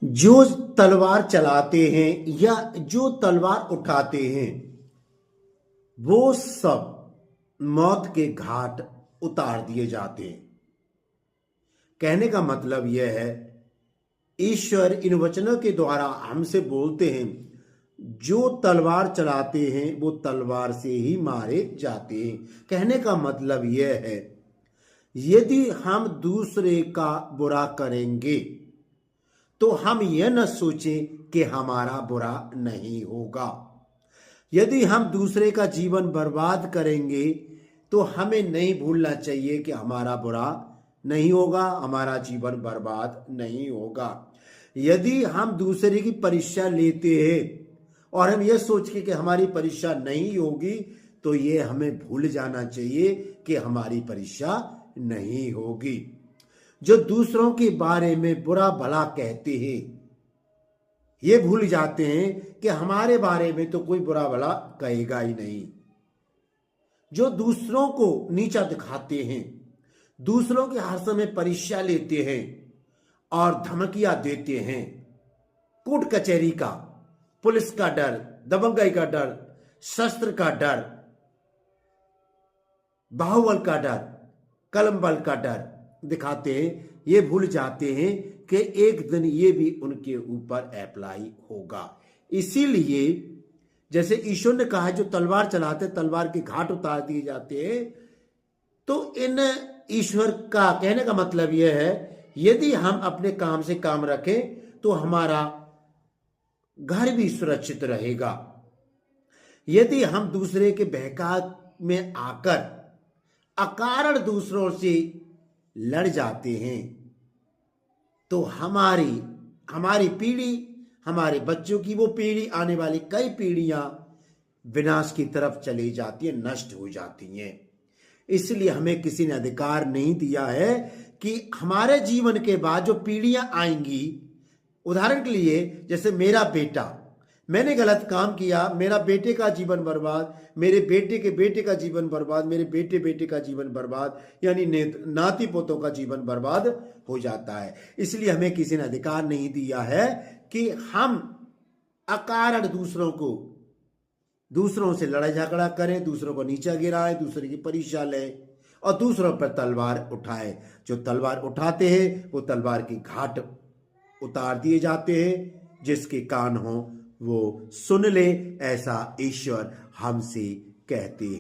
जो तलवार चलाते हैं या जो तलवार उठाते हैं वो सब मौत के घाट उतार दिए जाते हैं। कहने का मतलब यह है, ईश्वर इन वचनों के द्वारा हमसे बोलते हैं, जो तलवार चलाते हैं वो तलवार से ही मारे जाते हैं। कहने का मतलब यह है, यदि हम दूसरे का बुरा करेंगे तो हम यह न सोचें कि हमारा बुरा नहीं होगा। यदि हम दूसरे का जीवन बर्बाद करेंगे तो हमें नहीं भूलना चाहिए कि हमारा बुरा नहीं होगा, हमारा जीवन बर्बाद नहीं होगा। यदि हम दूसरे की परीक्षा लेते हैं और हम यह सोच के कि हमारी परीक्षा नहीं होगी, तो ये हमें भूल जाना चाहिए कि हमारी परीक्षा नहीं होगी। जो दूसरों के बारे में बुरा भला कहते हैं, ये भूल जाते हैं कि हमारे बारे में तो कोई बुरा भला कहेगा ही नहीं। जो दूसरों को नीचा दिखाते हैं, दूसरों के हर समय परीक्षा लेते हैं और धमकियां देते हैं, कोर्ट कचहरी का, पुलिस का डर, दबंगई का डर, शस्त्र का डर, बाहुबल का डर, कलम बल का डर दिखाते हैं, ये भूल जाते हैं कि एक दिन ये भी उनके ऊपर अप्लाई होगा। इसीलिए जैसे ईश्वर ने कहा, जो तलवार चलाते तलवार के घाट उतार दिए जाते हैं, तो इन ईश्वर का कहने का मतलब यह है, यदि हम अपने काम से काम रखें तो हमारा घर भी सुरक्षित रहेगा। यदि हम दूसरे के बहकाव में आकर अकारण दूसरों से लड़ जाते हैं तो हमारी पीढ़ी, हमारे बच्चों की वो पीढ़ी, आने वाली कई पीढ़ियां विनाश की तरफ चली जाती है, नष्ट हो जाती हैं। इसलिए हमें किसी ने अधिकार नहीं दिया है कि हमारे जीवन के बाद जो पीढ़ियां आएंगी, उदाहरण के लिए जैसे मेरा बेटा, मैंने गलत काम किया, मेरा बेटे का जीवन बर्बाद, मेरे बेटे के बेटे का जीवन बर्बाद, मेरे बेटे बेटे का जीवन बर्बाद, यानी नाती पोतों का जीवन बर्बाद हो जाता है। इसलिए हमें किसी ने अधिकार नहीं दिया है कि हम अकारण दूसरों से लड़ाई झगड़ा करें, दूसरों को नीचा गिराएं, दूसरे की परीक्षा लें और दूसरों पर तलवार उठाएं। जो तलवार उठाते हैं वो तलवार की घाट उतार दिए जाते हैं। जिसके कान हो वो सुन ले, ऐसा ईश्वर हमसे कहते